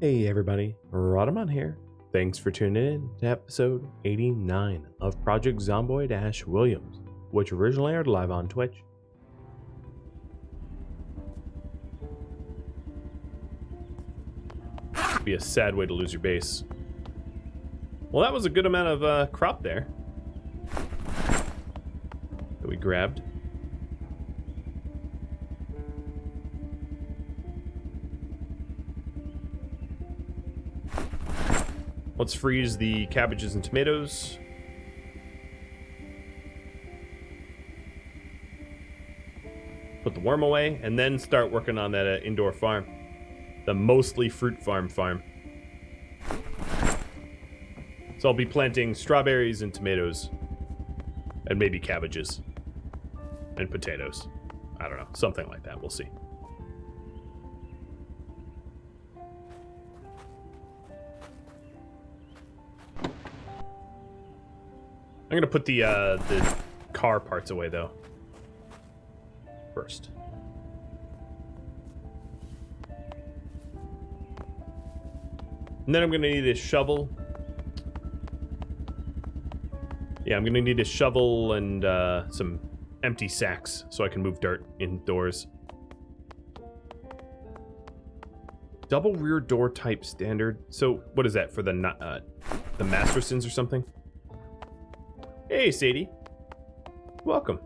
Hey everybody, Rhadamant here. Thanks for tuning in to episode 89 of Project Zomboid Ash Williams, which originally aired live on Twitch. Be a sad way to lose your base. Well, that was a good amount of crop there that we grabbed. Let's freeze the cabbages and tomatoes. Put the worm away, and then start working on that indoor farm. The mostly fruit farm. So I'll be planting strawberries and tomatoes. And maybe cabbages. And potatoes. I don't know, something like that, we'll see. I'm gonna put the car parts away though. First. And then I'm gonna need a shovel. Yeah, I'm gonna need a shovel and some empty sacks so I can move dirt indoors. Double rear door type standard. So what is that for the Mastersons or something? Hey, Sadie. Welcome.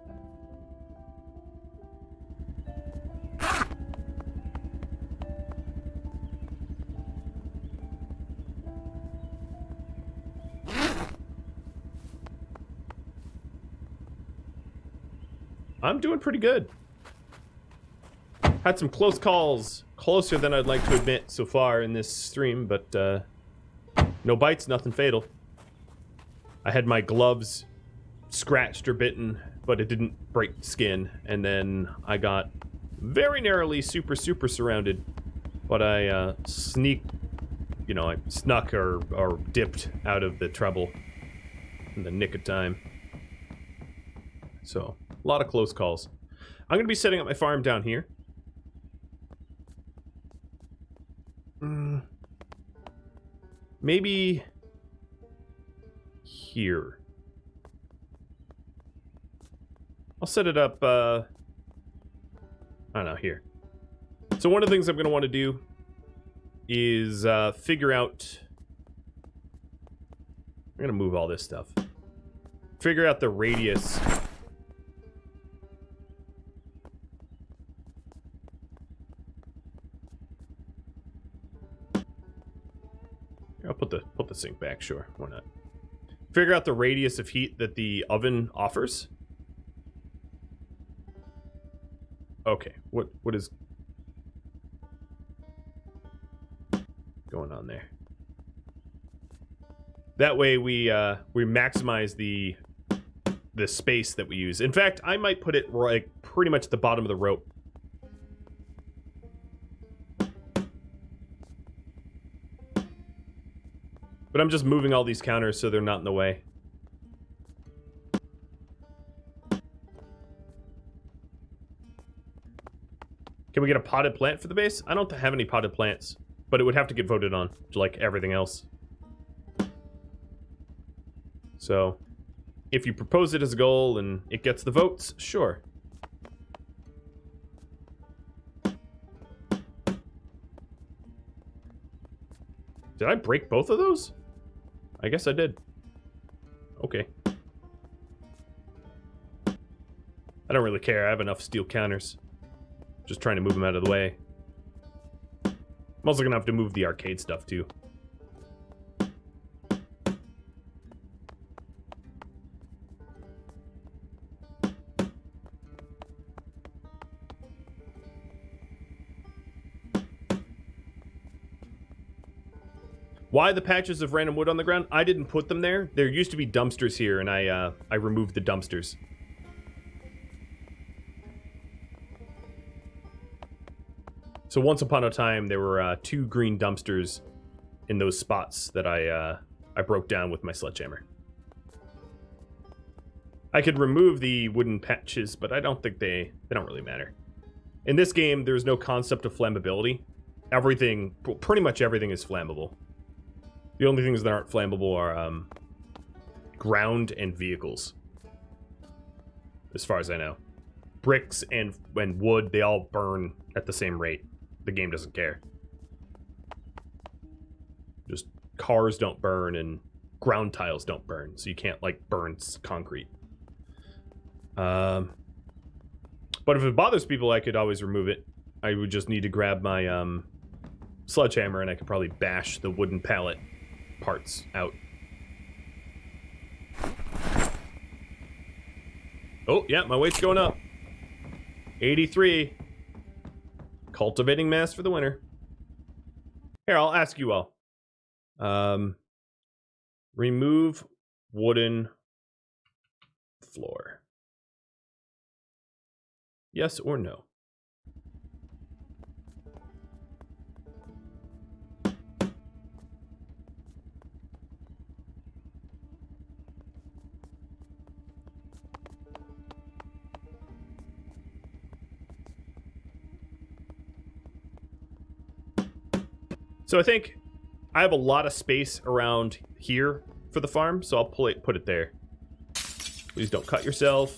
I'm doing pretty good. Had some close calls. Closer than I'd like to admit so far in this stream, but no bites, nothing fatal. I had my gloves scratched or bitten, but it didn't break skin, and then I got very narrowly super surrounded, but I snuck or dipped out of the trouble in the nick of time. So, a lot of close calls. I'm going to be setting up my farm down here. Maybe here. I'll set it up, I don't know, here. So one of the things I'm going to want to do is figure out... I'm going to move all this stuff. Figure out the radius. I'll put the sink back, sure, why not? Figure out the radius of heat that the oven offers. Okay, what is going on there? That way we maximize the space that we use. In fact, I might put it right pretty much at the bottom of the rope. But I'm just moving all these counters so they're not in the way. Can we get a potted plant for the base? I don't have any potted plants, but it would have to get voted on, like everything else. So, if you propose it as a goal and it gets the votes, sure. Did I break both of those? I guess I did. Okay. I don't really care. I have enough steel counters. Just trying to move them out of the way. I'm also gonna have to move the arcade stuff too. Why the patches of random wood on the ground? I didn't put them there. There used to be dumpsters here, and I removed the dumpsters. So once upon a time, there were 2 green dumpsters in those spots that I broke down with my sledgehammer. I could remove the wooden patches, but I don't think they don't really matter. In this game, there's no concept of flammability. everything, pretty much everything is flammable. The only things that aren't flammable are ground and vehicles, as far as I know. Bricks and wood, they all burn at the same rate. The game doesn't care. Just cars don't burn and ground tiles don't burn, so you can't, like, burn concrete. But if it bothers people, I could always remove it. I would just need to grab my sledgehammer and I could probably bash the wooden pallet parts out. Oh, yeah, my weight's going up. 83. Cultivating mass for the winter. Here, I'll ask you all. Remove wooden floor. Yes or no? So I think I have a lot of space around here for the farm, so I'll put it there. Please don't cut yourself.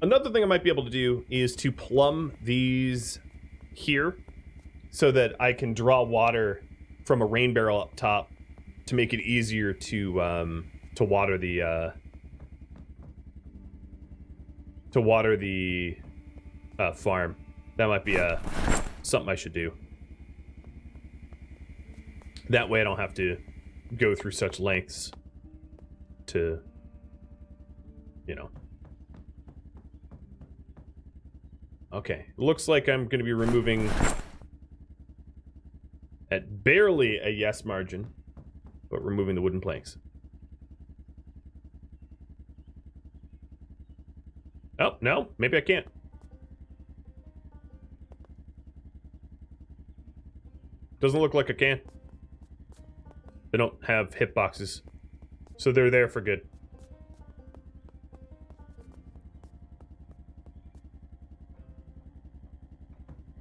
Another thing I might be able to do is to plumb these here so that I can draw water from a rain barrel up top to make it easier to water the farm. That might be something I should do. That way I don't have to go through such lengths to, you know. Okay, looks like I'm going to be removing at barely a yes margin, but removing the wooden planks. Oh, no, maybe I can't. Doesn't look like I can. They don't have hitboxes, so they're there for good.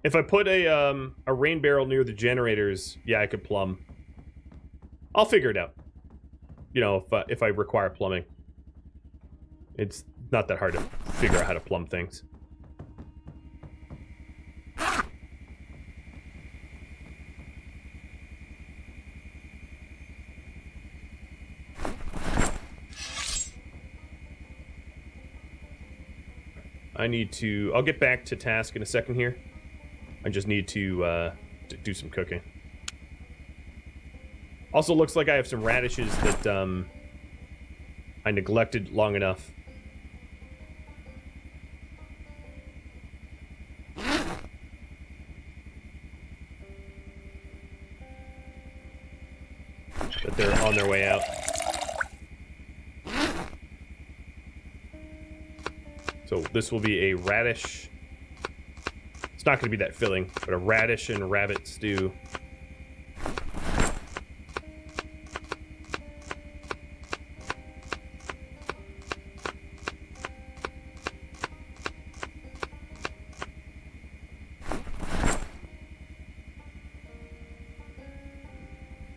If I put a rain barrel near the generators, yeah, I could plumb. I'll figure it out. You know, if I require plumbing. It's not that hard to figure out how to plumb things. I'll get back to task in a second here. I just need to do some cooking. Also looks like I have some radishes that I neglected long enough. That they're on their way out. So this will be a radish. It's not going to be that filling, but a radish and rabbit stew.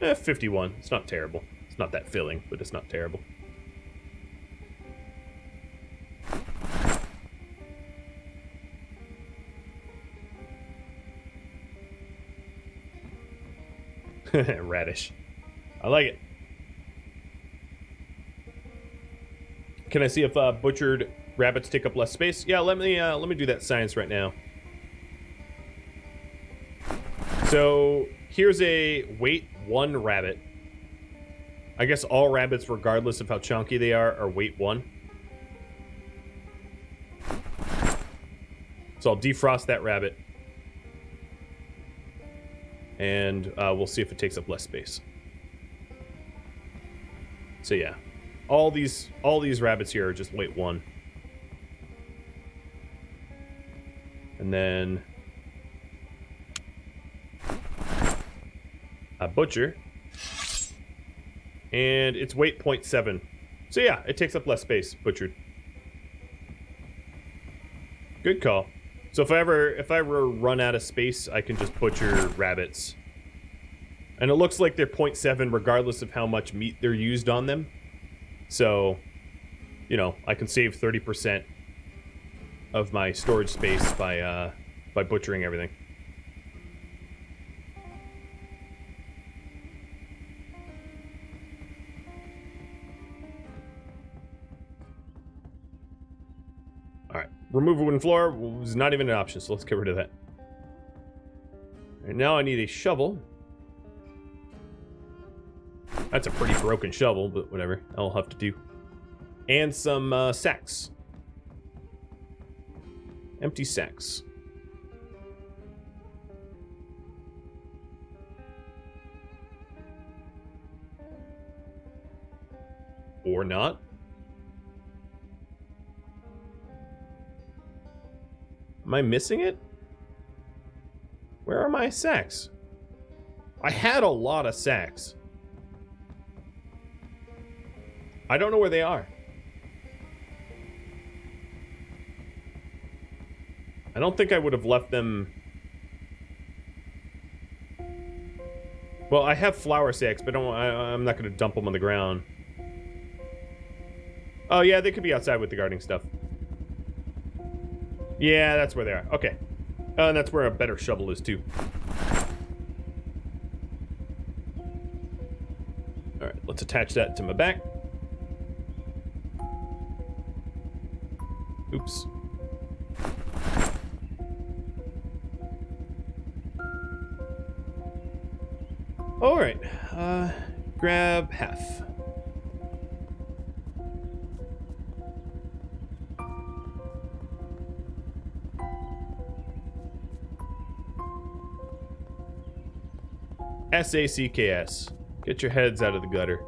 Eh, 51. It's not terrible. It's not that filling, but it's not terrible. Radish. I like it. Can I see if butchered rabbits take up less space? Yeah, let me do that science right now. So here's a weight 1 rabbit. I guess all rabbits, regardless of how chunky they are weight 1. So I'll defrost that rabbit. And we'll see if it takes up less space. So yeah, all these rabbits here are just weight 1. And then a butcher. And its weight 0.7. So yeah, it takes up less space, butchered. Good call. So if I ever run out of space, I can just butcher rabbits. And it looks like they're 0.7 regardless of how much meat they're used on them. So, you know, I can save 30% of my storage space by butchering everything. Alright, remove a wooden floor was not even an option, so let's get rid of that. And now I need a shovel. That's a pretty broken shovel, but whatever. I'll have to do. And some sacks. Empty sacks. Or not. Am I missing it? Where are my sacks? I had a lot of sacks. I don't know where they are. I don't think I would have left them... Well, I have flour sacks, but I'm not going to dump them on the ground. Oh, yeah, they could be outside with the gardening stuff. Yeah, that's where they are. Okay. And that's where a better shovel is, too. Alright, let's attach that to my back. Oops. Alright, grab half. SACKS. Get your heads out of the gutter.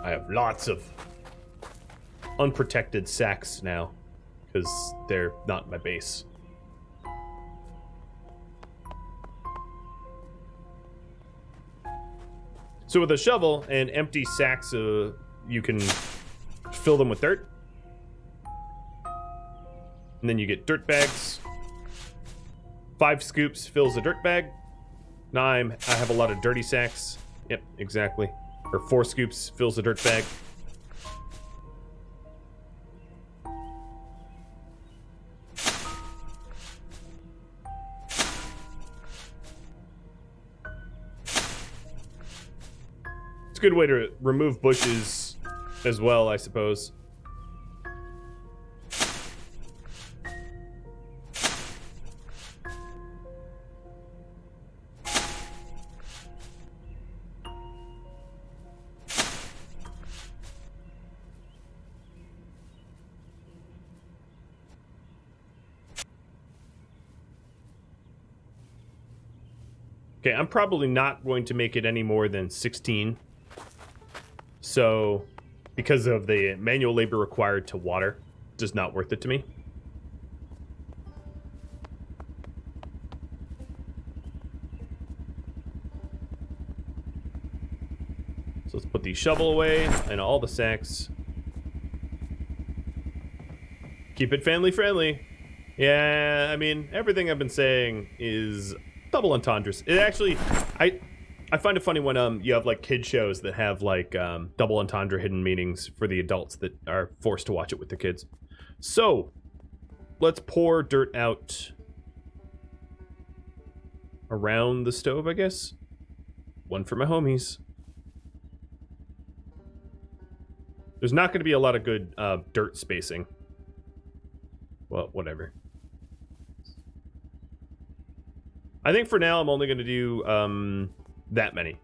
I have lots of unprotected sacks now, because they're not my base. So with a shovel and empty sacks, you can fill them with dirt. And then you get dirt bags. 5 scoops fills a dirt bag. Now I have a lot of dirty sacks. Yep, exactly. Or 4 scoops fills a dirt bag. It's a good way to remove bushes as well, I suppose. Okay, I'm probably not going to make it any more than 16. So, because of the manual labor required to water, just not worth it to me. So let's put the shovel away and all the sacks. Keep it family friendly. Yeah, I mean, everything I've been saying is double entendres. It actually, I find it funny when you have like kid shows that have like double entendre hidden meanings for the adults that are forced to watch it with the kids. So let's pour dirt out around the stove, I guess. One for my homies. There's not going to be a lot of good dirt spacing. Well, whatever. I think for now I'm only going to do that many.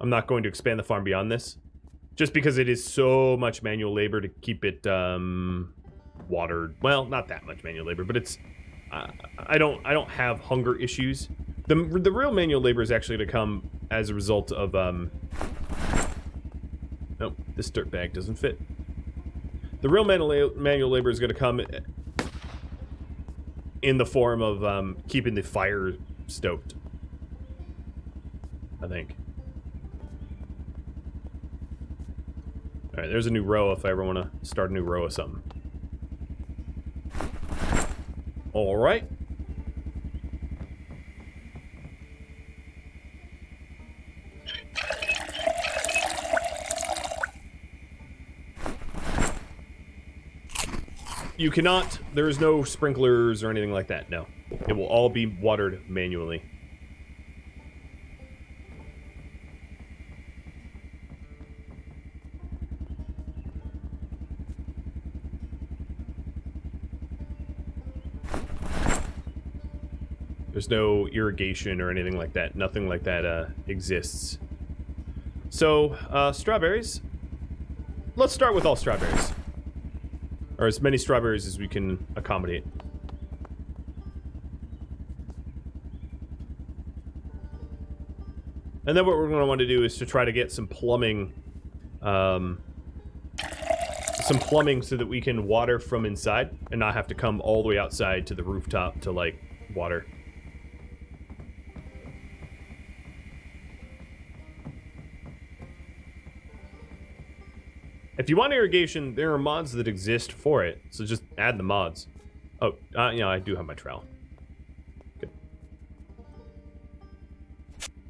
I'm not going to expand the farm beyond this, just because it is so much manual labor to keep it watered. Well, not that much manual labor, but it's I don't have hunger issues. The real manual labor is actually to come as a result of nope, this dirt bag doesn't fit. The real manual labor is going to come in the form of keeping the fire stoked. I think. Alright, there's a new row if I ever want to start a new row of something. Alright. You cannot, there is no sprinklers or anything like that, no. It will all be watered manually. There's no irrigation or anything like that. Nothing like that exists. So, strawberries. Let's start with all strawberries. Or as many strawberries as we can accommodate. And then what we're going to want to do is to try to get some plumbing. Some plumbing so that we can water from inside and not have to come all the way outside to the rooftop to, like, water. If you want irrigation, there are mods that exist for it, so just add the mods. Oh, yeah, I do have my trowel. Good.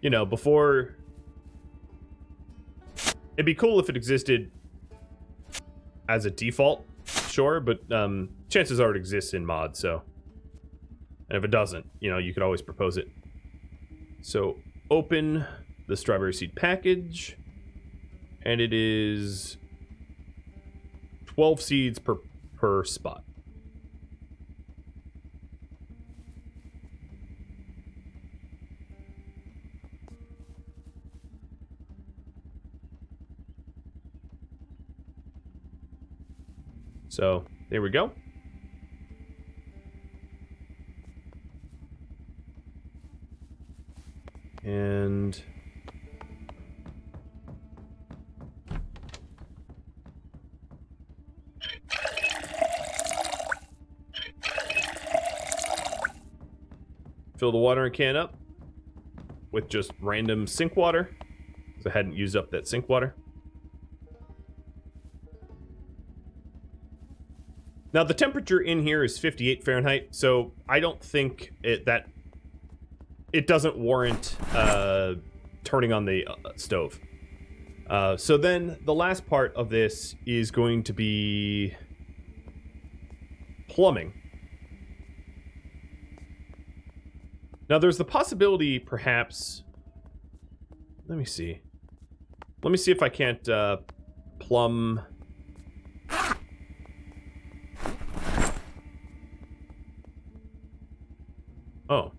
You know, before... It'd be cool if it existed as a default, sure, but chances are it exists in mods, so... And if it doesn't, you know, you could always propose it. So, open the strawberry seed package, and it is... 12 seeds per spot. So, there we go. And... fill the watering can up with just random sink water, because I hadn't used up that sink water. Now, the temperature in here is 58 Fahrenheit, so I don't think it doesn't warrant turning on the stove. So then the last part of this is going to be plumbing. Now, there's the possibility, perhaps... Let me see. Let me see if I can't plumb... Oh.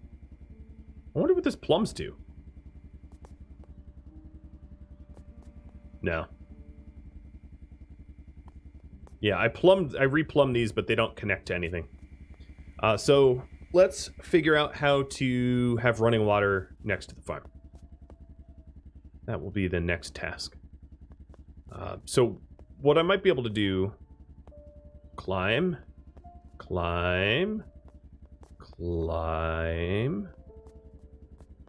I wonder what this plumbs to. No. Yeah, I replumbed these, but they don't connect to anything. So... let's figure out how to have running water next to the farm. That will be the next task. So what I might be able to do... Climb. Climb. Climb.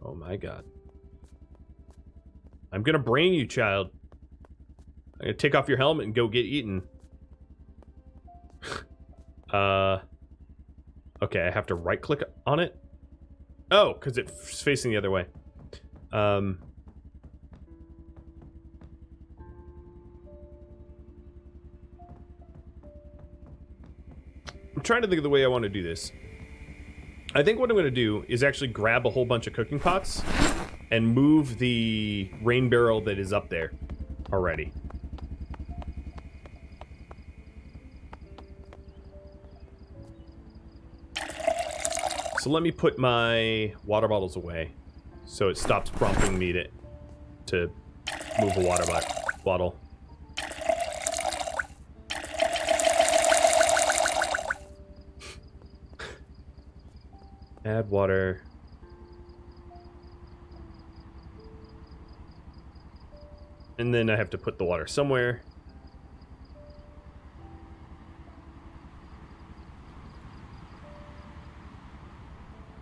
Oh my god. I'm gonna brain you, child. I'm gonna take off your helmet and go get eaten. Okay, I have to right-click on it? Oh, because it's facing the other way. I'm trying to think of the way I want to do this. I think what I'm going to do is actually grab a whole bunch of cooking pots and move the rain barrel that is up there already. So let me put my water bottles away so it stops prompting me to move a water bottle. Add water. And then I have to put the water somewhere.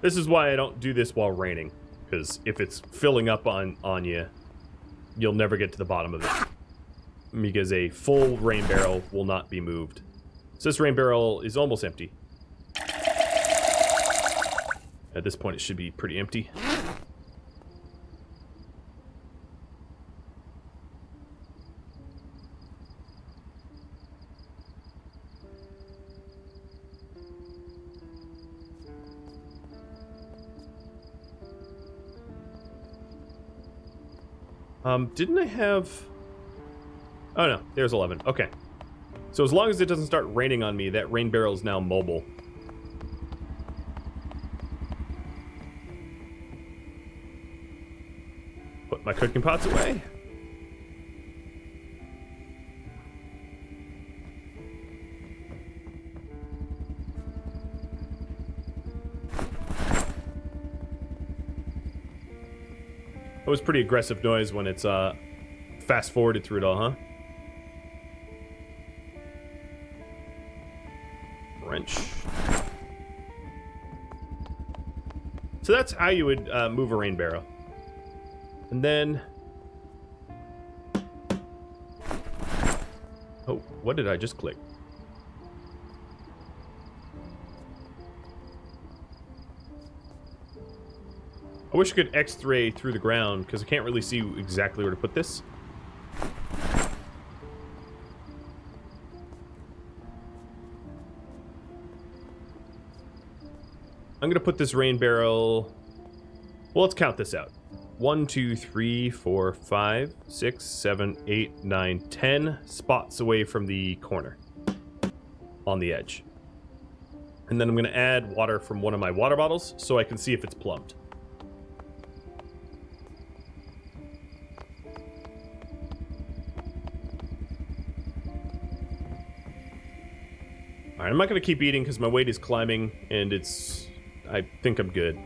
This is why I don't do this while raining, because if it's filling up on you, you'll never get to the bottom of it. Because a full rain barrel will not be moved. So this rain barrel is almost empty. At this point, it should be pretty empty. Didn't I have... Oh no, there's 11. Okay. So as long as it doesn't start raining on me, that rain barrel is now mobile. Put my cooking pots away. That was pretty aggressive noise when it's fast forwarded through it all, huh? Wrench. So that's how you would move a rain barrel. And then... Oh, what did I just click? I wish I could X-ray through the ground, because I can't really see exactly where to put this. I'm going to put this rain barrel... Well, let's count this out. 1, 2, 3, 4, 5, 6, 7, 8, 9, 10 spots away from the corner. On the edge. And then I'm going to add water from one of my water bottles, so I can see if it's plumbed. Alright, I'm not going to keep eating because my weight is climbing, and it's... I think I'm good.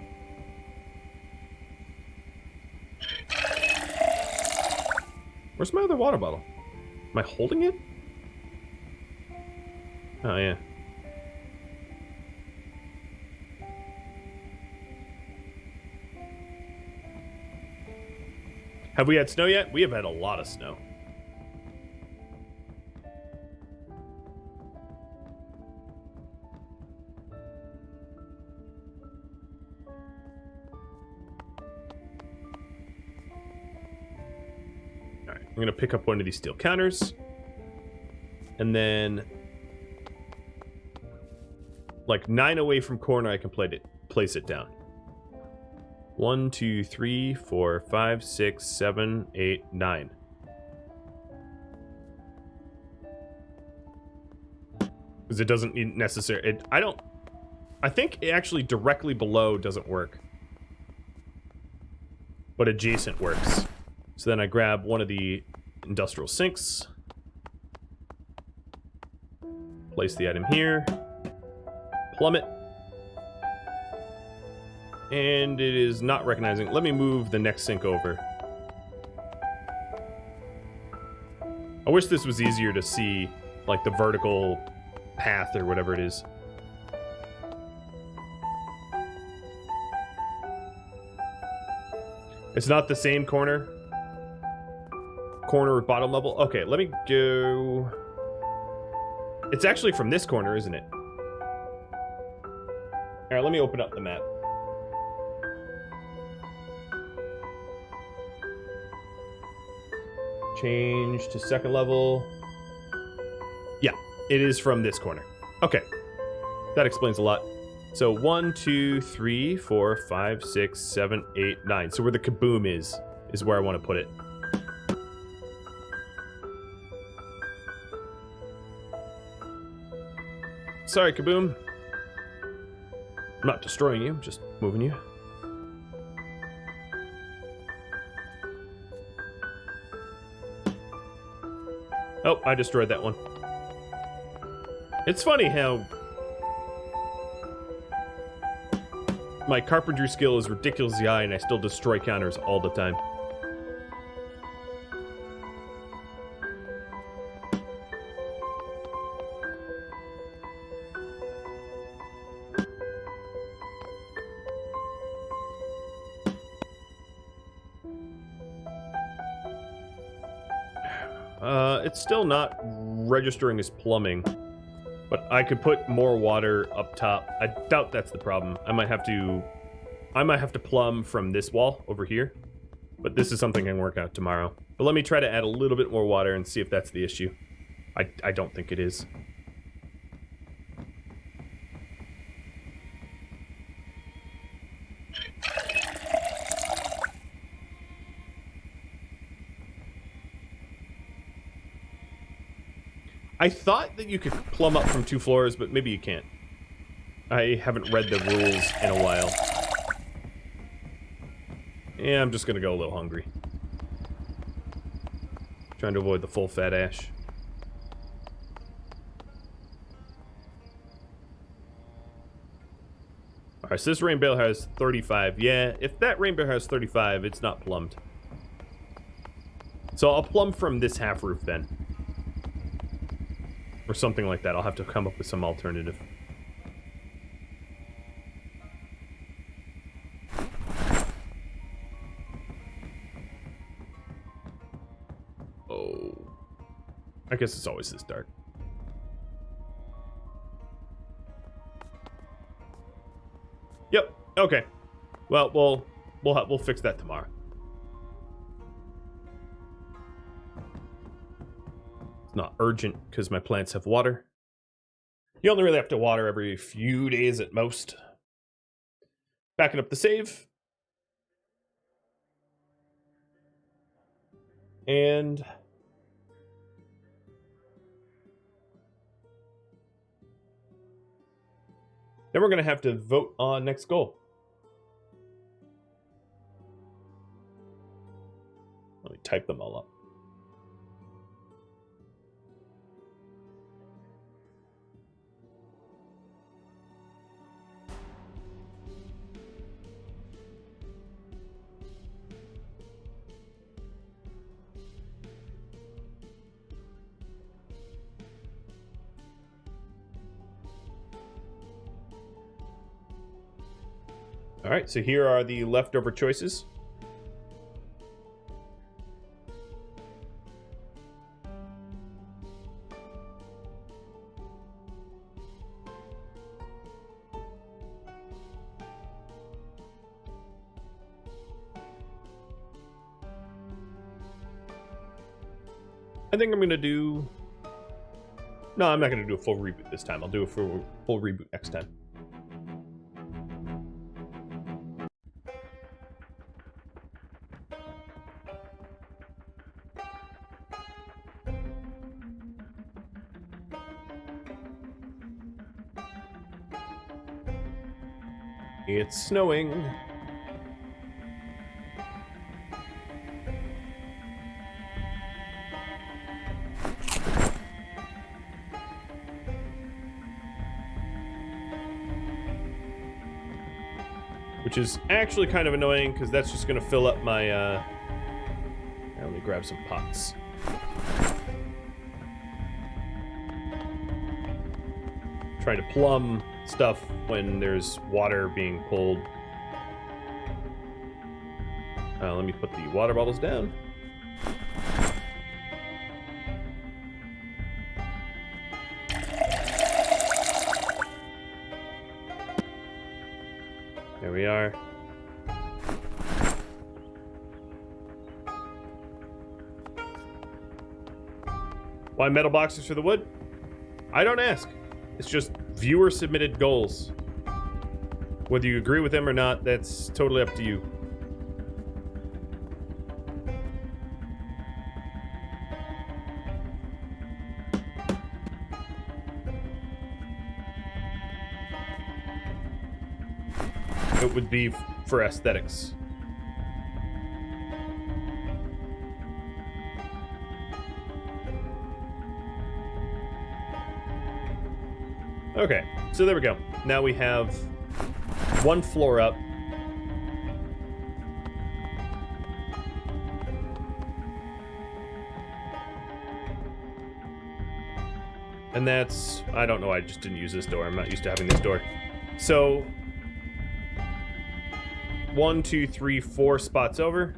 Where's my other water bottle? Am I holding it? Oh, yeah. Have we had snow yet? We have had a lot of snow. I'm going to pick up one of these steel counters. And then... like 9 away from corner, I can place it down. 1, 2, 3, 4, 5, 6, 7, 8, 9. Because it doesn't need necessary... I think actually directly below doesn't work. But adjacent works. So then I grab one of the industrial sinks. Place the item here. Plumb it. And it is not recognizing. Let me move the next sink over. I wish this was easier to see, like the vertical path or whatever it is. It's not the same corner. Corner bottom level. Okay, let me go... It's actually from this corner, isn't it? Alright, let me open up the map. Change to second level. Yeah, it is from this corner. Okay. That explains a lot. So 1, 2, 3, 4, 5, 6, 7, 8, 9. So where the kaboom is where I want to put it. Sorry, kaboom. I'm not destroying you, just moving you. Oh, I destroyed that one. It's funny how my carpentry skill is ridiculously high and I still destroy counters all the time. It's still not registering as plumbing, but I could put more water up top. I doubt that's the problem. I might have to plumb from this wall over here, but this is something I can work out tomorrow. But let me try to add a little bit more water and see if that's the issue. I don't think it is. I thought that you could plumb up from 2 floors, but maybe you can't. I haven't read the rules in a while. Yeah, I'm just gonna go a little hungry. Trying to avoid the full fat ash. Alright, so this rain barrel has 35. Yeah, if that rain barrel has 35, it's not plumbed. So I'll plumb from this half roof then. Or something like that. I'll have to come up with some alternative. Oh. I guess it's always this dark. Yep. Okay. Well, we'll fix that tomorrow. Not urgent because my plants have water. You only really have to water every few days at most. Backing up the save. And then we're going to have to vote on next goal. Let me type them all up. All right, so here are the leftover choices. I think I'm going to do... No, I'm not going to do a full reboot this time. I'll do a full reboot next time. It's snowing. Which is actually kind of annoying because that's just going to fill up my... Let me grab some pots. Try to plumb stuff when there's water being pulled. Let me put the water bottles down. There we are. Why metal boxes for the wood? I don't ask. It's just viewer submitted goals. Whether you agree with them or not, that's totally up to you. It would be for aesthetics. Okay, so there we go. Now we have one floor up. And that's... I don't know, I just didn't use this door. I'm not used to having this door. So... 1, 2, 3, 4 spots over.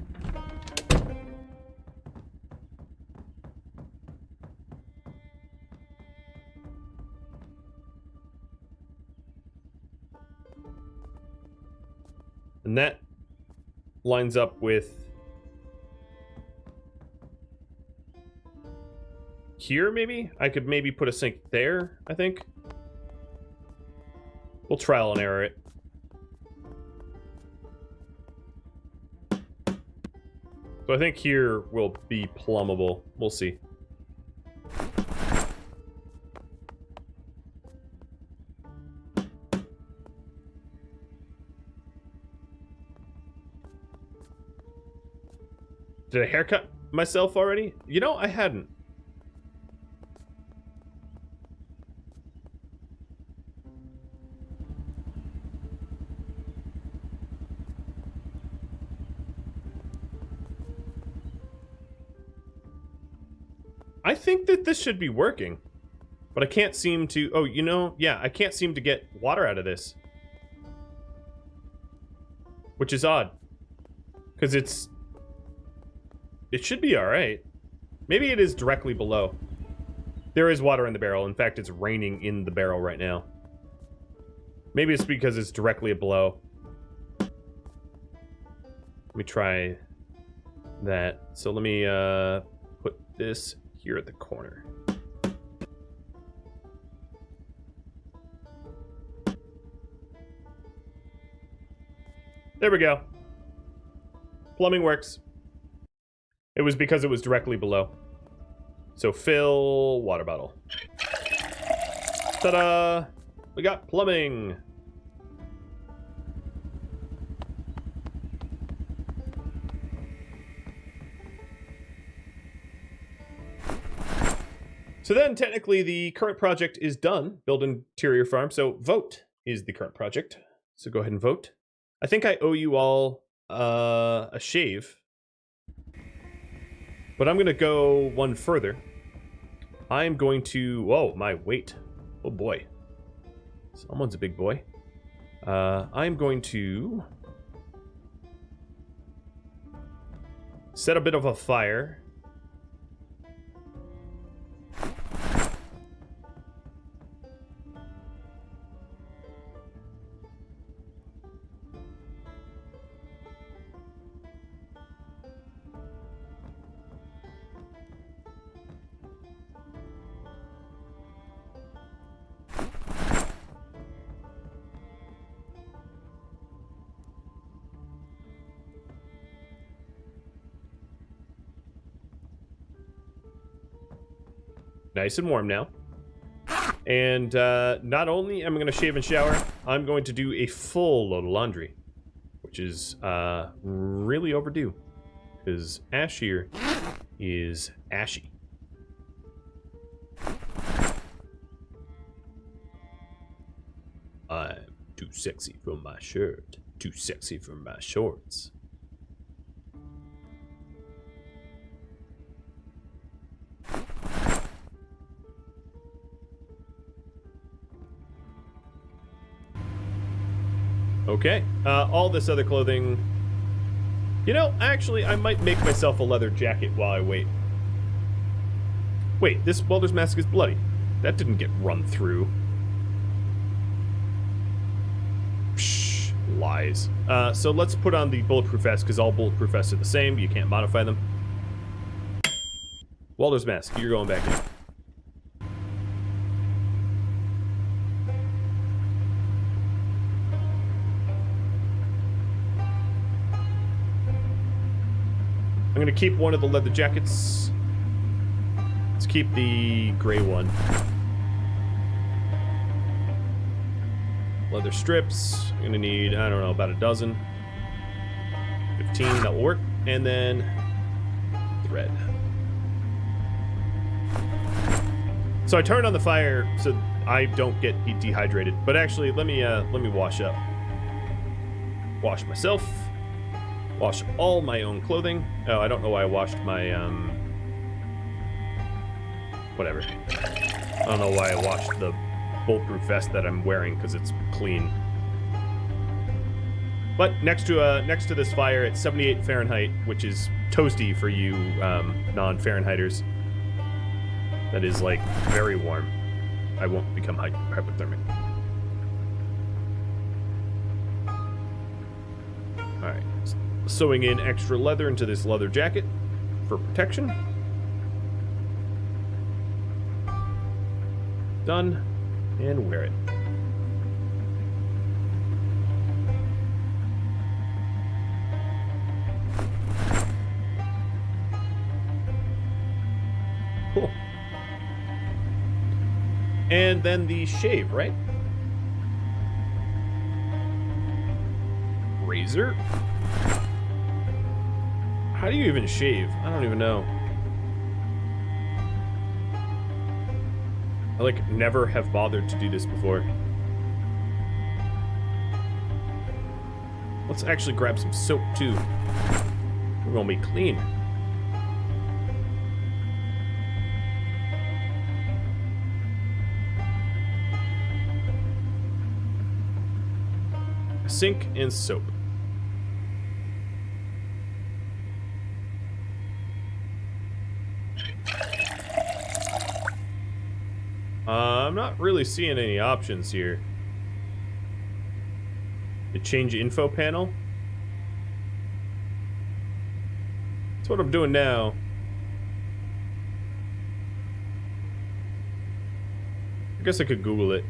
And that lines up with here, maybe? I could maybe put a sink there, I think. We'll trial and error it. So I think here will be plumbable. We'll see. Did I haircut myself already? You know, I hadn't. I think that this should be working, but I can't seem to... Oh, you know, yeah, I can't seem to get water out of this. Which is odd. Because it should be alright. Maybe it is directly below. There is water in the barrel. In fact, it's raining in the barrel right now. Maybe it's because it's directly below. Let me try that. So let me put this here at the corner. There we go. Plumbing works. It was because it was directly below. So fill water bottle. Ta-da! We got plumbing. So then, technically, the current project is done. Build interior farm. So vote is the current project. So go ahead and vote. I think I owe you all a shave. But I'm going to go one further. I'm going to... Whoa, my weight. Oh, boy. Someone's a big boy. I'm going to... set a bit of a fire. Nice and warm now. And not only am I going to shave and shower, I'm going to do a full load of laundry, which is really overdue, because Ash here is ashy. I'm too sexy for my shirt, too sexy for my shorts. Okay, all this other clothing... You know, actually, I might make myself a leather jacket while I wait. Wait, this welder's mask is bloody. That didn't get run through. Psh, lies. So let's put on the bulletproof vest, because all bulletproof vests are the same. You can't modify them. Welder's mask, you're going back in. I'm gonna keep one of the leather jackets. Let's keep the gray one. Leather strips. I'm gonna need, I don't know, about a dozen. 15, that will work. And then thread. So I turned on the fire so I don't get dehydrated. But actually, let me wash up. Wash myself. Wash all my own clothing. Oh, I don't know why I washed my, whatever. I don't know why I washed the bulletproof vest that I'm wearing, because it's clean. But next to this fire, it's 78 Fahrenheit, which is toasty for you non-Fahrenheiters. That is, like, very warm. I won't become hypothermic. Alright. Sewing in extra leather into this leather jacket for protection. Done. And wear it. Cool. And then the shave, right? Razor? How do you even shave? I don't even know. I, like, never have bothered to do this before. Let's actually grab some soap, too. We're gonna be clean. Sink and soap. I'm not really seeing any options here. The change info panel. That's what I'm doing now. I guess I could Google it.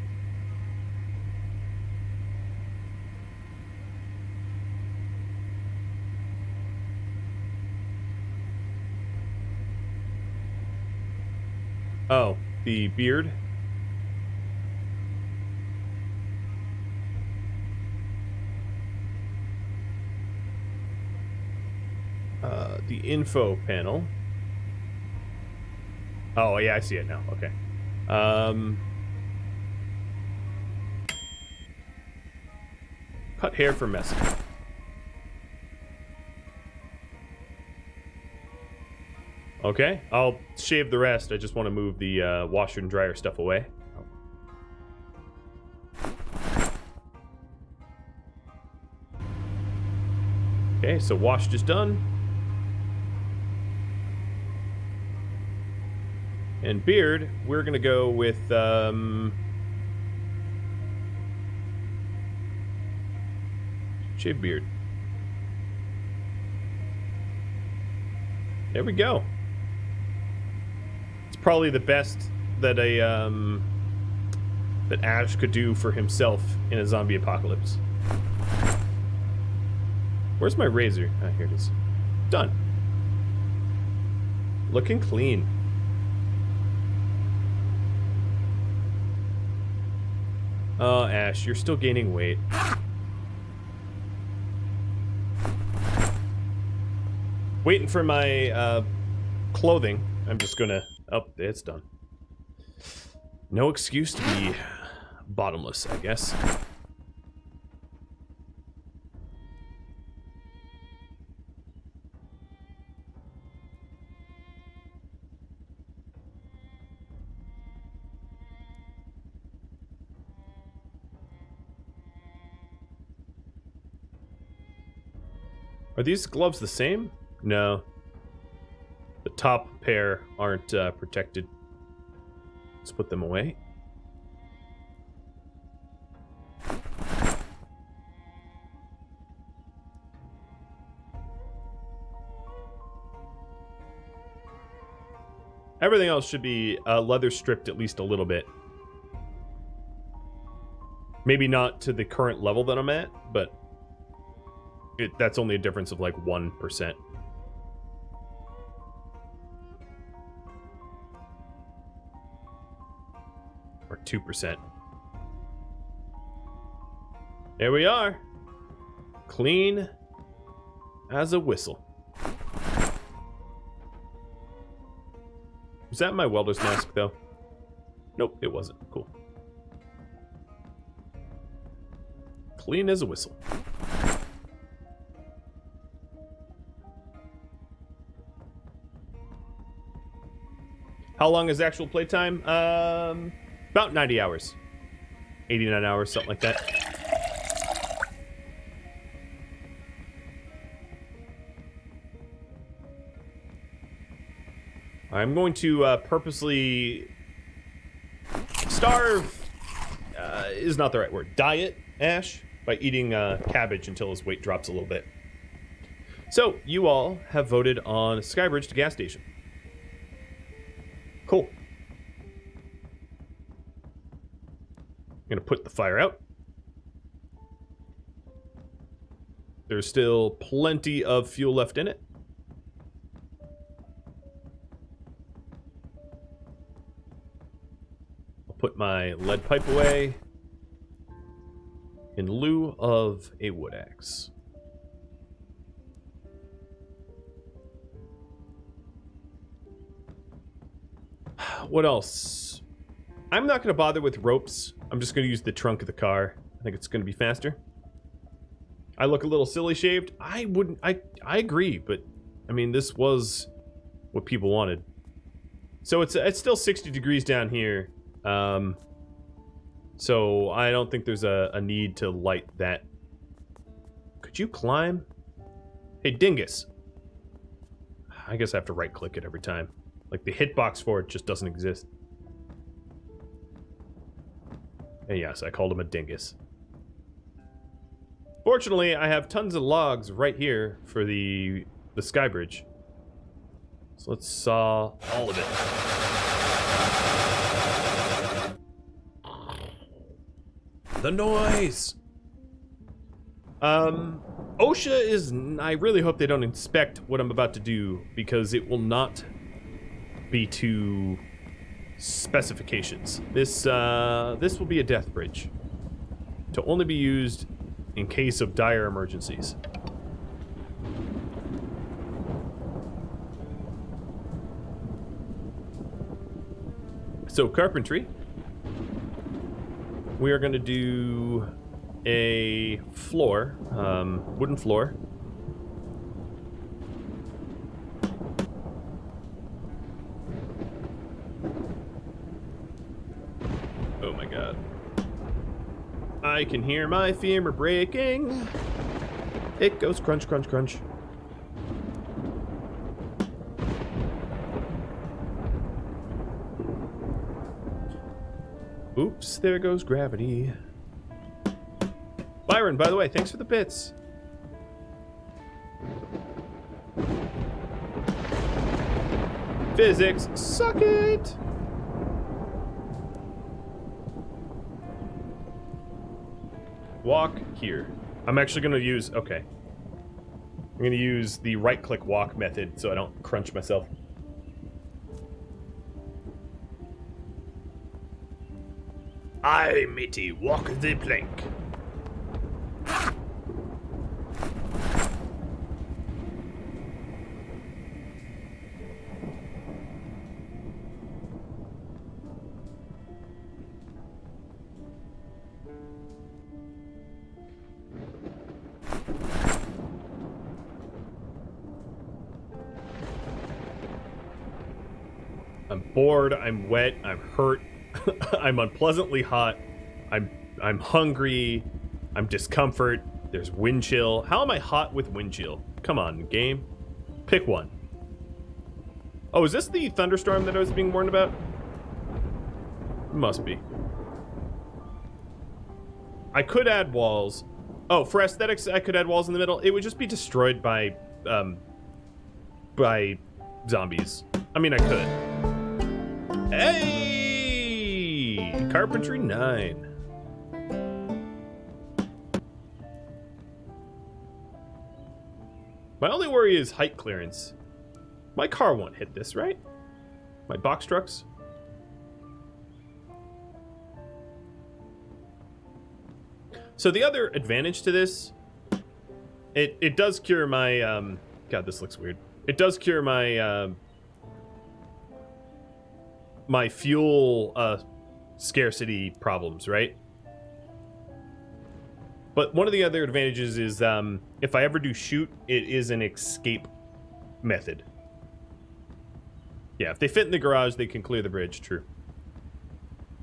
Oh, the beard. The info panel. Oh, yeah, I see it now. Okay. Cut hair for messy. Okay, I'll shave the rest. I just want to move the washer and dryer stuff away. Okay, so washed is done. And beard, we're gonna go with shave beard. There we go. It's probably the best that that Ash could do for himself in a zombie apocalypse. Where's my razor? Ah, here it is. Done. Looking clean. Oh, Ash, you're still gaining weight. Waiting for my clothing. I'm just gonna... Oh, it's done. No excuse to be bottomless, I guess. Are these gloves the same? No. The top pair aren't protected. Let's put them away. Everything else should be leather stripped at least a little bit. Maybe not to the current level that I'm at, but that's only a difference of like 1%. Or 2%. There we are. Clean as a whistle. Was that my welder's mask, though? Nope, it wasn't. Cool. Clean as a whistle. How long is actual playtime? About 90 hours. 89 hours, something like that. I'm going to purposely starve, is not the right word, diet Ash by eating cabbage until his weight drops a little bit. So, you all have voted on Skybridge to gas station. Cool. I'm gonna put the fire out. There's still plenty of fuel left in it. I'll put my lead pipe away in lieu of a wood axe. What else? I'm not going to bother with ropes. I'm just going to use the trunk of the car. I think it's going to be faster. I look a little silly shaved. I agree, but I mean, this was what people wanted. So it's still 60 degrees down here. So I don't think there's a need to light that. Could you climb? Hey, dingus. I guess I have to right click it every time. Like the hitbox for it just doesn't exist. And yes, I called him a dingus. Fortunately, I have tons of logs right here for the sky bridge. So let's saw all of it. The noise! OSHA is... I really hope they don't inspect what I'm about to do, because it will not be to specifications. This will be a death bridge. To only be used in case of dire emergencies. So, carpentry. We are going to do a floor, wooden floor. Oh my god. I can hear my femur breaking. It goes crunch, crunch, crunch. Oops, there goes gravity. Byron, by the way, thanks for the bits. Physics, suck it! Walk here. I'm actually going to use... Okay. I'm going to use the right-click walk method so I don't crunch myself. Aye, matey, walk the plank. I'm bored, I'm wet, I'm hurt. I'm unpleasantly hot. I'm hungry. I'm discomfort. There's wind chill. How am I hot with wind chill? Come on, game. Pick one. Oh, is this the thunderstorm that I was being warned about? Must be. I could add walls. Oh, for aesthetics, I could add walls in the middle. It would just be destroyed by zombies. I mean, I could. Hey! Carpentry 9. My only worry is height clearance. My car won't hit this, right? My box trucks. So the other advantage to this, it does cure my, God, this looks weird. It does cure my, my fuel, scarcity problems, right? But one of the other advantages is if I ever do shoot, it is an escape method. Yeah, if they fit in the garage, they can clear the bridge, true.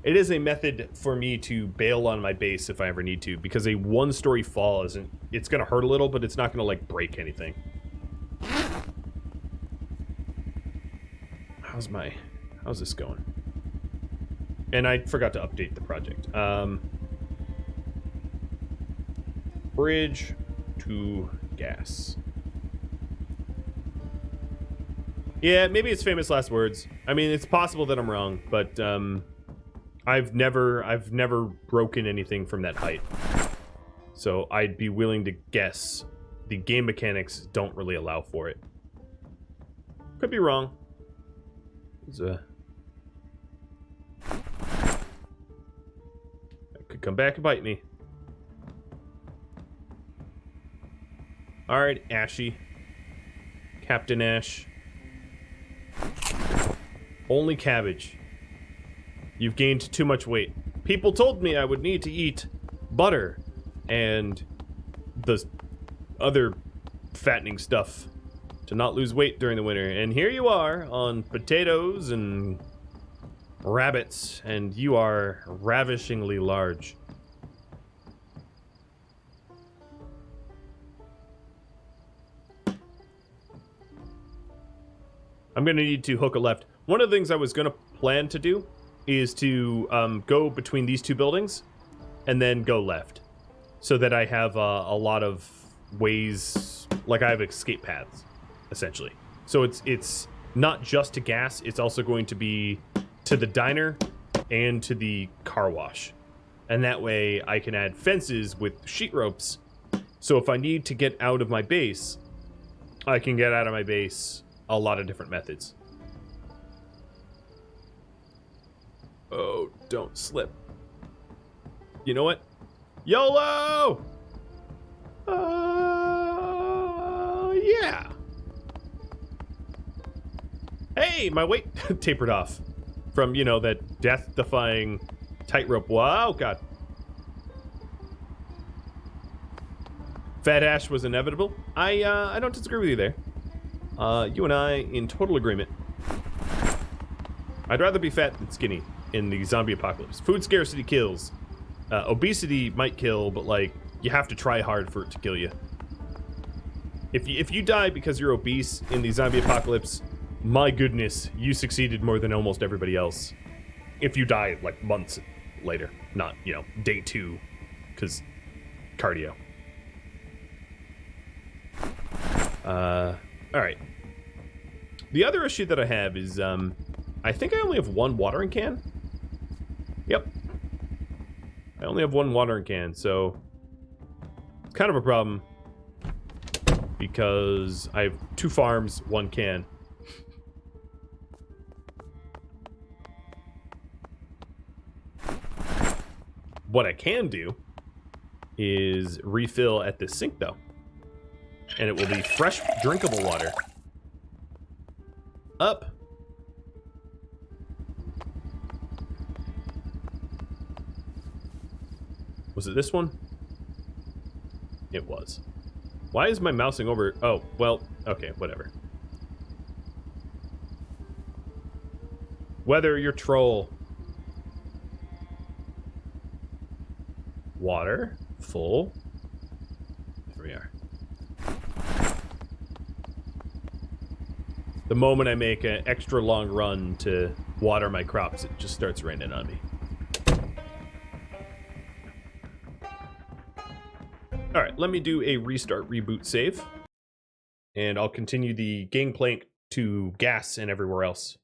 It is a method for me to bail on my base if I ever need to, because a one-story fall isn't... It's going to hurt a little, but it's not going to, like, break anything. How's this going? And I forgot to update the project. Bridge to gas. Yeah, maybe it's famous last words. I mean, it's possible that I'm wrong, but I've never broken anything from that height. So I'd be willing to guess the game mechanics don't really allow for it. Could be wrong. That could come back and bite me. Alright, Ashy. Captain Ash. Only cabbage. You've gained too much weight. People told me I would need to eat butter and the other fattening stuff to not lose weight during the winter. And here you are on potatoes and rabbits, and you are ravishingly large. I'm gonna need to hook a left. One of the things I was gonna plan to do is to go between these two buildings and then go left, so that I have a lot of ways, like I have escape paths, essentially. So it's not just to gas, it's also going to be to the diner and to the car wash. And that way I can add fences with sheet ropes, so if I need to get out of my base, I can get out of my base a lot of different methods. Oh, don't slip. You know what? YOLO! Yeah. Hey, my weight tapered off from, you know, that death-defying tightrope. Wow, God. Fat Ash was inevitable. I don't disagree with you there. You and I in total agreement. I'd rather be fat than skinny in the zombie apocalypse. Food scarcity kills. Obesity might kill, but like you have to try hard for it to kill you. If you die because you're obese in the zombie apocalypse, my goodness, you succeeded more than almost everybody else. If you die like months later, not, you know, day 2, because cardio. Alright. The other issue that I have is, I think I only have one watering can. Yep. I only have one watering can, so it's kind of a problem because I have 2 farms, 1 can. What I can do is refill at this sink, though. And it will be fresh, drinkable water. Up. Was it this one? It was. Why is my mousing over? Oh, well, okay, whatever. Weather your troll. Water. Full. There we are. The moment I make an extra long run to water my crops, it just starts raining on me. Alright, let me do a restart reboot save. And I'll continue the gangplank to gas and everywhere else.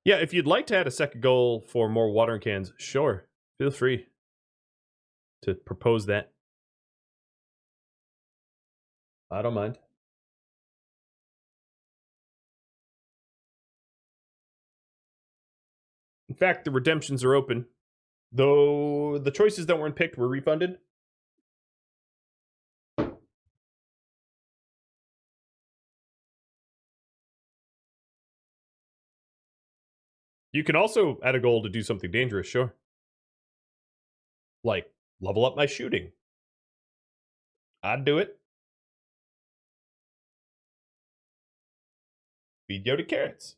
Yeah, if you'd like to add a second goal for more watering cans, sure. Feel free to propose that. I don't mind. In fact, the redemptions are open. Though the choices that weren't picked were refunded. You can also add a goal to do something dangerous, sure. Like, level up my shooting. I'd do it. Feed Yoda carrots.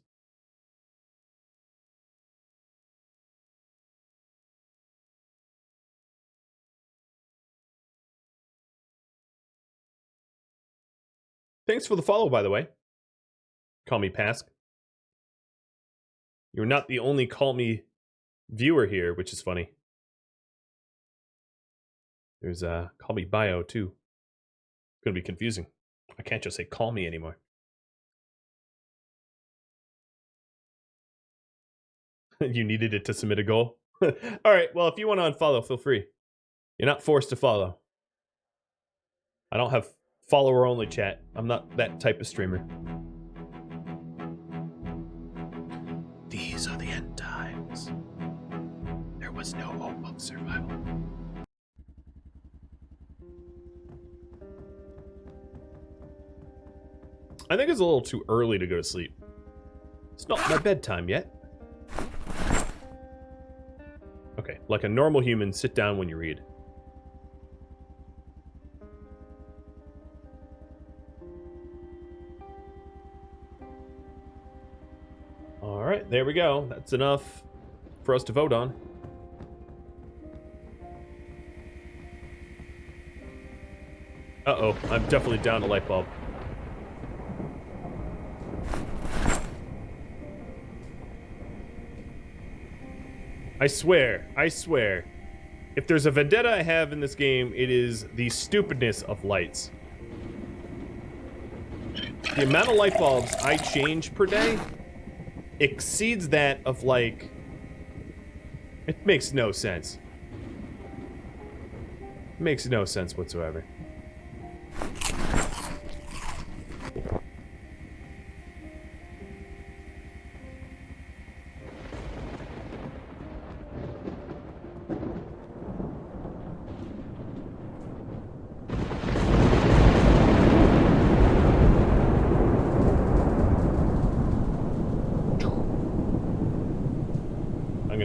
Thanks for the follow, by the way. Call me Pask. You're not the only Call Me viewer here, which is funny. There's Call Me Bio, too. It's gonna be confusing. I can't just say Call Me anymore. You needed it to submit a goal? Alright, well, if you want to unfollow, feel free. You're not forced to follow. I don't have follower-only chat. I'm not that type of streamer. These are the end times. There was no hope of survival. I think it's a little too early to go to sleep. It's not my bedtime yet. Okay, like a normal human, sit down when you read. Alright, there we go. That's enough for us to vote on. Uh-oh, I'm definitely down a light bulb. I swear, if there's a vendetta I have in this game, it is the stupidness of lights. The amount of light bulbs I change per day exceeds that of, like... It makes no sense. It makes no sense whatsoever.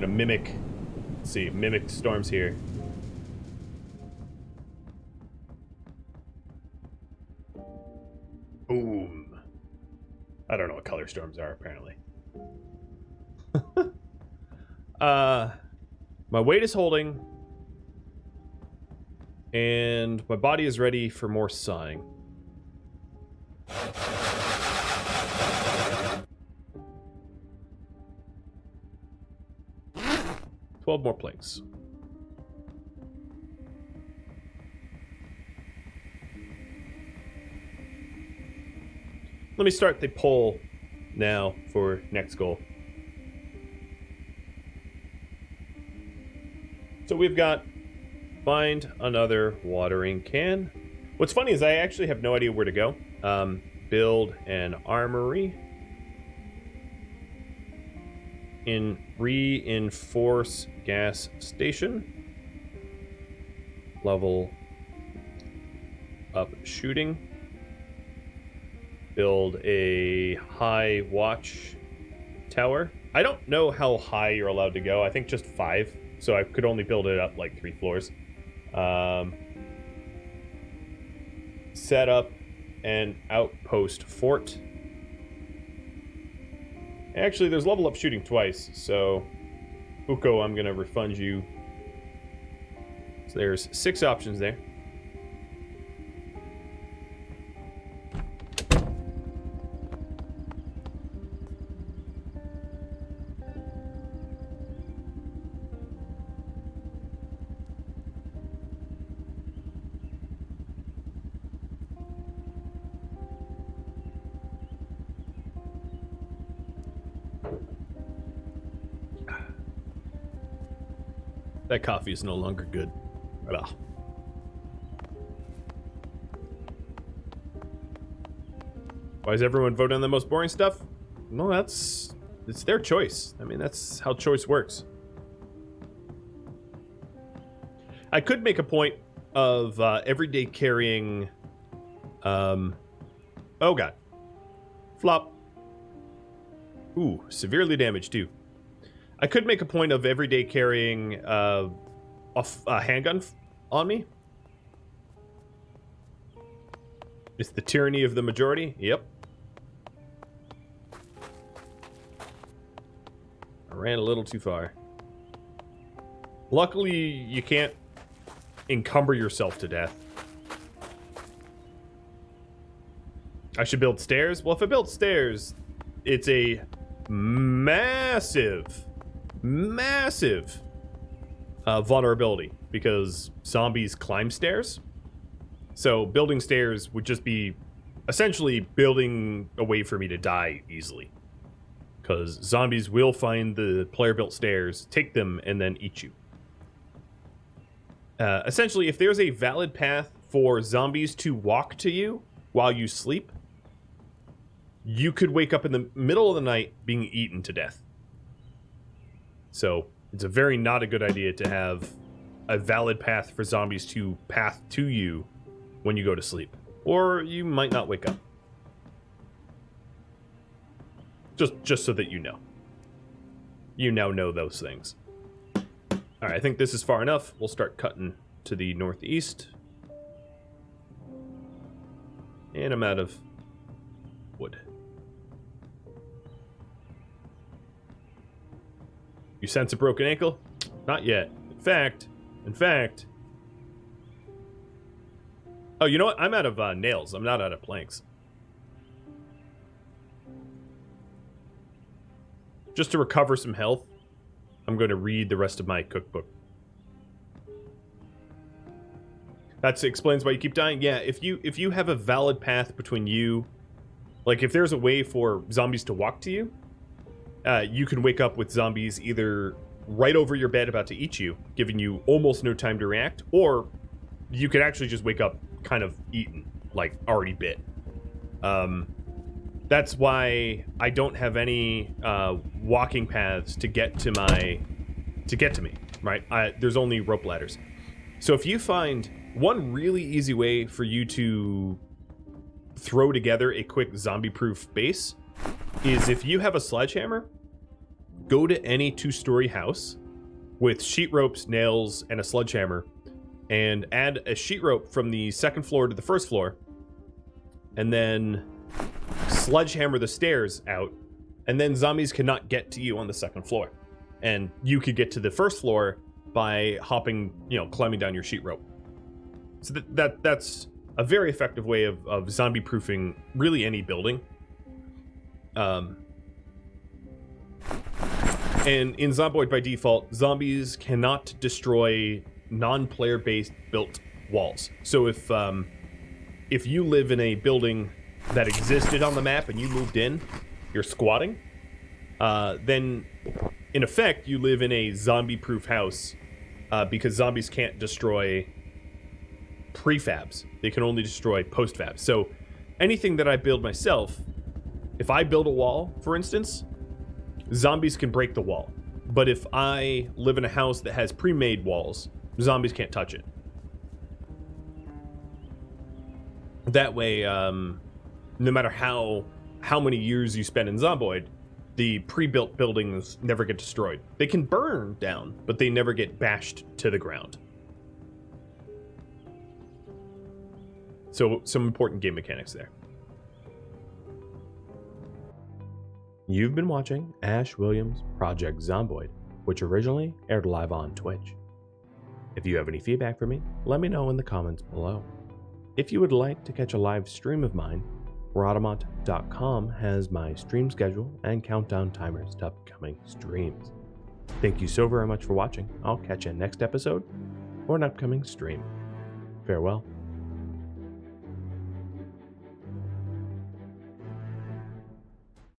Mimic. Let's see, mimic storms here. Boom. I don't know what color storms are, apparently. My weight is holding. And my body is ready for more sighing. 12 more planks. Let me start the poll now for next goal. So we've got find another watering can. What's funny is I actually have no idea where to go. Build an armory. Reinforce gas station. Level up shooting. Build a high watch tower. I don't know how high you're allowed to go. I think just 5. So I could only build it up like 3 floors. Set up an outpost fort. Actually, there's level up shooting twice, so Uko, I'm gonna refund you. So there's 6 options there. That coffee is no longer good. Ugh. Why is everyone voting on the most boring stuff? No, it's their choice. I mean, that's how choice works. I could make a point of everyday carrying... oh god. Flop. Ooh, severely damaged too. I could make a point of everyday carrying a handgun on me. It's the tyranny of the majority. Yep. I ran a little too far. Luckily, you can't encumber yourself to death. I should build stairs? Well, if I build stairs, it's a massive vulnerability because zombies climb stairs. So building stairs would just be essentially building a way for me to die easily. because zombies will find the player-built stairs, take them, and then eat you. Essentially, if there's a valid path for zombies to walk to you while you sleep, you could wake up in the middle of the night being eaten to death. So it's a very not a good idea to have a valid path for zombies to path to you when you go to sleep, or you might not wake up. Just so that you know. You now know those things. All right, I think this is far enough. We'll start cutting to the northeast. And I'm out of wood. You sense a broken ankle? Not yet. In fact. Oh, you know what? I'm out of nails. I'm not out of planks. Just to recover some health, I'm going to read the rest of my cookbook. That explains why you keep dying. Yeah, if you have a valid path between you, like if there's a way for zombies to walk to you, you can wake up with zombies either right over your bed about to eat you, giving you almost no time to react, or you could actually just wake up kind of eaten, like already bit. That's why I don't have any walking paths to get to me, right? There's only rope ladders. So if you find one really easy way for you to throw together a quick zombie-proof base is if you have a sledgehammer, go to any 2-story house with sheet ropes, nails, and a sledgehammer, and add a sheet rope from the 2nd floor to the 1st floor, and then sledgehammer the stairs out, and then zombies cannot get to you on the 2nd floor. And you could get to the 1st floor by hopping, climbing down your sheet rope. So that's a very effective way of zombie-proofing really any building. And in Zomboid by default, zombies cannot destroy non-player based built walls. So if you live in a building that existed on the map and you moved in, you're squatting, then in effect you live in a zombie-proof house because zombies can't destroy prefabs. They can only destroy postfabs. So anything that I build myself, if I build a wall, for instance, zombies can break the wall. But if I live in a house that has pre-made walls, zombies can't touch it. That way, no matter how many years you spend in Zomboid, the pre-built buildings never get destroyed. They can burn down, but they never get bashed to the ground. So, some important game mechanics there. You've been watching Ash Williams' Project Zomboid, which originally aired live on Twitch. If you have any feedback for me, let me know in the comments below. If you would like to catch a live stream of mine, Rhadamant.com has my stream schedule and countdown timers to upcoming streams. Thank you so very much for watching. I'll catch you next episode or an upcoming stream. Farewell.